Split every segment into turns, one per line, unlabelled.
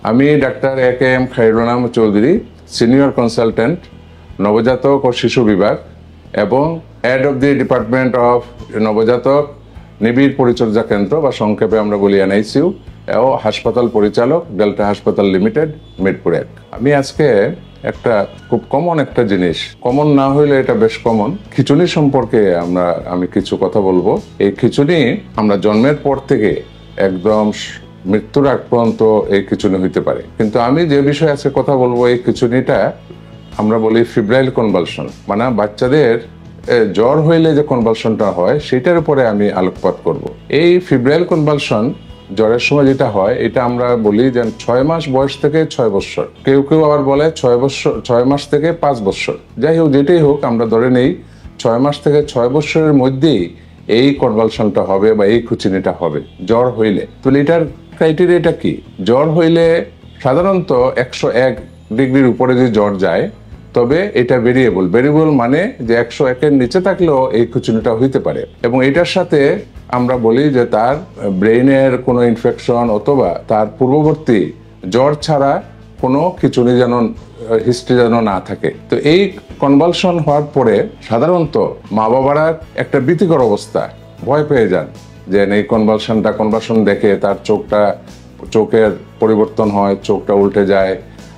আমি doctor A.K.M. Khairul Anam Chowdhury, senior consultant, নবজাতক ও শিশু বিভাগ এবং head of the department of নবজাতক নিবিড় পরিচর্যা কেন্দ্র বা সংক্ষেপে আমরা বলি NICU ও হাসপাতাল পরিচালক ডেল্টা হাসপাতাল লিমিটেড, মিরপুর 1। আমি আজকে একটা খুব কমন একটা জিনিস, কমন না হইলে এটা বেশ কমন, খিঁচুনি সম্পর্কে আমি কিছু কথা বলবো। এই খিঁচুনি আমরা জন্মের পর থেকে একদম মৃত্যুর আগ পর্যন্ত এই খিঁচুনি হইতে পারে, কিন্তু আমি যে বিষয়ে আজকে কথা বলবো এই খিঁচুনিটা আমরা বলি ফিব্রাইল কনভালশন, মানে বাচ্চাদের জ্বর হইলে যে কনভালশনটা হয় সেটার উপরে আমি আলোকপাত করব। এই ফিব্রাইল কনভালশন জ্বরের সময় যেটা হয় এটা আমরা বলি যে 6 মাস বয়স থেকে 6 বছর, কেউ কেউ আবার বলে 6 মাস থেকে 5 বছর। যাই হোক, যেটাই হোক, আমরা ধরে নেই 6 মাস থেকে 6 বছরের মধ্যেই এই কনভালশনটা হবে বা এই খিঁচুনিটা হবে জ্বর হইলে। তো এটার ক্রাইটেরিয়াটা কি? জ্বর হইলে সাধারণত 101 ডিগ্রির উপরে যদি জ্বর যায় তবে এটা ভেরিয়েবল মানে যে 101-এর নিচে থাকলেও এই খিঁচুনিটা হইতে পারে। এবং এটার সাথে আমরা বলি যে তার ব্রেইনের কোনো ইনফেকশন অথবা তার পূর্ববর্তী জ্বর ছাড়া কোনো খিঁচুনি যেন হিস্ট্রি যেন না থাকে। তো এই কনভালশন হওয়ার পরে সাধারণত মা বাবারা একটা ভীতিকর অবস্থা, ভয় পেয়ে যান যে এই কনভালশন দেখে তার চোখের পরিবর্তন হয়, চোখটা উল্টে যায়,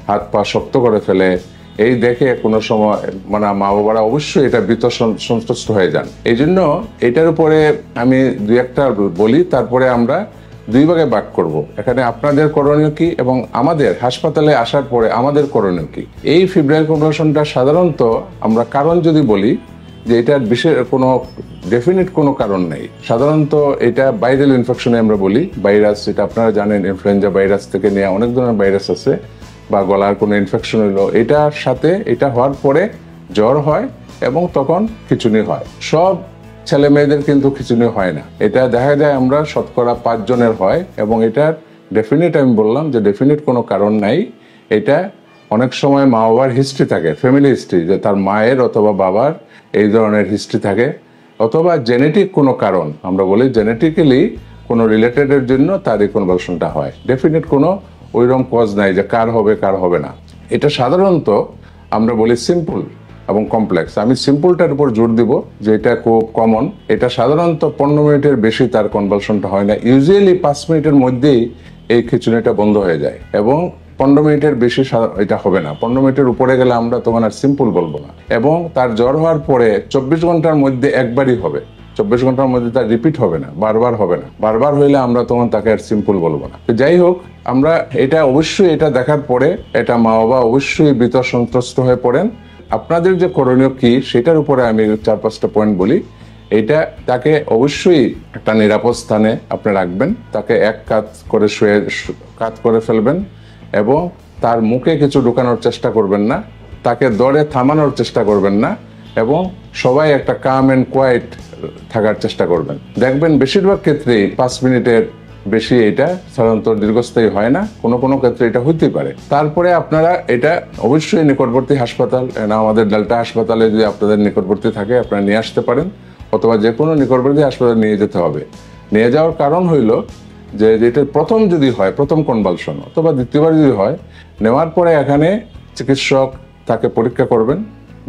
হাত পা শক্ত করে ফেলে। এই দেখে কোনো সময় মানে মা বাবারা অবশ্যই এটা ভীত সন্ত্রস্ত হয়ে যান। এই জন্য এটার উপরে আমি দুই একটা বলি, তারপরে আমরা দুই ভাগে ভাগ করব। এখানে আপনাদের করণীয় কি এবং আমাদের হাসপাতালে আসার পরে আমাদের করণীয় কি। এই ফিব্রাইল কনভালশনটা সাধারণত আমরা কারণ যদি বলি যে এটার বিশেষ কোনো ডেফিনিট কোনো কারণ নেই। সাধারণত এটা ভাইরাল ইনফেকশনে আমরা বলি, ভাইরাস, এটা আপনারা জানেন ইনফ্লুয়েঞ্জা ভাইরাস থেকে নেওয়া অনেক ধরনের ভাইরাস আছে, বা গলার কোনো ইনফেকশন হইলো, এটার সাথে এটা হওয়ার পরে জ্বর হয় এবং তখন খিঁচুনি হয়। সব ছেলে মেয়েদের কিন্তু খিঁচুনি হয় না, এটা দেখা যায় আমরা শতকরা 5 জনের হয়। এবং এটার ডেফিনিট আমি বললাম যে ডেফিনিট কোনো কারণ নাই। এটা অনেক সময় মা বাবার হিস্ট্রি থাকে, ফ্যামিলি হিস্ট্রি, যে তার মায়ের অথবা বাবার এই ধরনের হিস্ট্রি থাকে, অথবা জেনেটিক কোনো কারণ, আমরা বলি জেনেটিক্যালি কোনো রিলেটেডের জন্য তার এই কনভালশনটা হয়। ডেফিনিট কোনো ওইরকম কজ নাই যে কার হবে না। এটা সাধারণত আমরা বলি সিম্পল এবং কমপ্লেক্স। আমি সিম্পলটার উপর জোর দিব যে এটা খুব কমন। এটা সাধারণত 15 মিনিটের বেশি তার কনভালশনটা হয় না, ইউজুয়ালি 5 মিনিটের মধ্যেই এই খিঁচুনিটা বন্ধ হয়ে যায়। এবং 15 মিনিটের বেশি এটা হবে না, 15 মিনিটের উপরে গেলে আমরা তখন আর সিম্পল বলবো না। এবং তার জ্বর হওয়ার পরে 24 ঘন্টার মধ্যে একবারই হবে, 24 ঘন্টার মধ্যে তার রিপিট হবে না, বারবার হবে না। বারবার হইলে আমরা তখন তাকে আর সিম্পল বলবো না। তো যাই হোক, আমরা এটা অবশ্যই এটা দেখার পরে এটা মা বাবা অবশ্যই ভীত সন্ত্রস্ত হয়ে পড়েন। আপনাদের যে করণীয় কি সেটার উপরে আমি 4-5টা পয়েন্ট বলি। এটা তাকে অবশ্যই একটা নিরাপদ স্থানে আপনি রাখবেন, তাকে এক কাত করে ফেলবেন এবং তার মুখে কিছু ঢোকানোর চেষ্টা করবেন না, তাকে দরে থামানোর চেষ্টা করবেন না, এবং সবাই একটা কাম এন্ড কোয়াইট থাকার চেষ্টা করবেন। দেখবেন বেশিরভাগ ক্ষেত্রেই 5 মিনিটের বেশি এটা সাধারণত দীর্ঘস্থায়ী হয় না, কোনো ক্ষেত্রে এটা হতে পারে। তারপরে আপনারা এটা অবশ্যই নিকটবর্তী হাসপাতাল, আমাদের ডেল্টা হাসপাতালে যদি আপনাদের নিকটবর্তী থাকে আপনারা নিয়ে আসতে পারেন, অথবা যে কোনো নিকটবর্তী হাসপাতালে নিয়ে যেতে হবে। নিয়ে যাওয়ার কারণ হইল যে এটা প্রথম কনভালশন অথবা দ্বিতীয়বার যদি হয়, নেওয়ার পরে এখানে চিকিৎসক তাকে পরীক্ষা করবেন,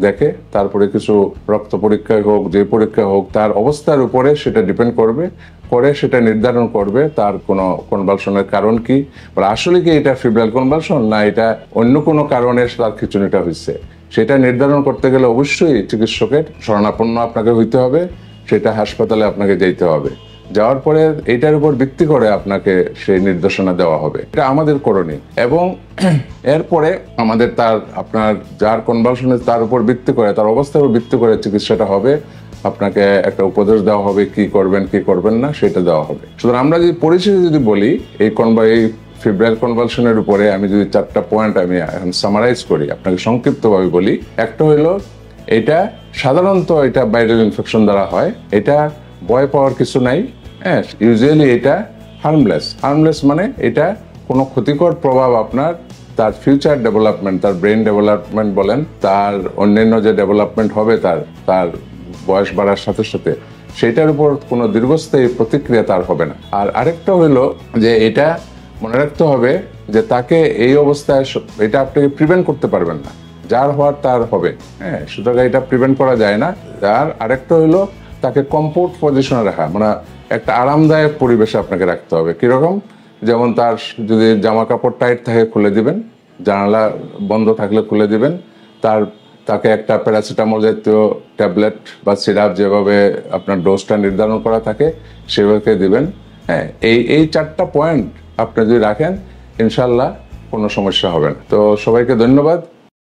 দেখে তারপরে কিছু রক্ত পরীক্ষায় হোক, যে পরীক্ষা হোক, তার অবস্থার উপরে সেটা ডিপেন্ড করবে, সেটা নির্ধারণ করবে তার কোনো কনভালশনের কারণ কি, বা আসলে কি এটা ফিব্রাইল কনভালশন না এটা অন্য কোনো কারণে তার খিঁচুনিটা হয়েছে। সেটা নির্ধারণ করতে গেলে অবশ্যই চিকিৎসকের শরণাপন্ন আপনাকে হইতে হবে, সেটা হাসপাতালে আপনাকে যেতে হবে। যাওয়ার পরে এটার উপর ভিত্তি করে আপনাকে সেই নির্দেশনা দেওয়া হবে। এটা আমাদের করণীয়। এবং এরপরে আমাদের আপনার যার কনভালশনে তার উপর ভিত্তি করে, তার অবস্থার উপর ভিত্তি করে চিকিৎসাটা হবে। আপনাকে একটা উপদেশ দেওয়া হবে কি করবেন কি করবেন না, সেটা দেওয়া হবে। সুতরাং আমরা যদি পরিশেষে যদি বলি এই ফিব্রাইল কনভালশনের উপরে আমি যদি 4টা পয়েন্ট আমি সামারাইজ করি, আপনাকে সংক্ষিপ্তভাবে বলি। একটা হইলো এটা সাধারণত এটা ভাইরাল ইনফেকশন দ্বারা হয়, এটা ভয় পাওয়ার কিছু নাই। হ্যাঁ, ইউজুয়ালি এটা হার্মলেস মানে এটা কোনো ক্ষতিকর প্রভাব আপনার তার ফিউচার ডেভেলপমেন্ট, তার ব্রেন ডেভেলপমেন্ট বলেন, তার অন্যান্য যে ডেভেলপমেন্ট হবে তার বয়স বাড়ার সাথে সাথে, সেটার উপর কোনো দীর্ঘস্থায়ী প্রতিক্রিয়া তার হবে না। আর আরেকটা হইলো যে এটা মনে রাখতে হবে যে তাকে এই অবস্থায় এটা আপনি প্রিভেন্ট করতে পারবেন না, যার হওয়ার তার হবে। হ্যাঁ, সুতরাং এটা প্রিভেন্ট করা যায় না। আর আরেকটা হইলো তাকে কমফোর্ট পজিশনে রাখা, মানে একটা আরামদায়ক পরিবেশে আপনাকে রাখতে হবে। কিরকম? যেমন তার যদি জামা কাপড় টাইট থাকে খুলে দিবেন, জানালা বন্ধ থাকলে খুলে দিবেন, তাকে একটা প্যারাসিটামল জাতীয় ট্যাবলেট বা সিরাপ যেভাবে আপনার ডোজটা নির্ধারণ করা থাকে সেভাবে দিবেন। হ্যাঁ, এই 4টা পয়েন্ট আপনি যদি রাখেন ইনশাল্লাহ কোনো সমস্যা হবে না। তো সবাইকে ধন্যবাদ।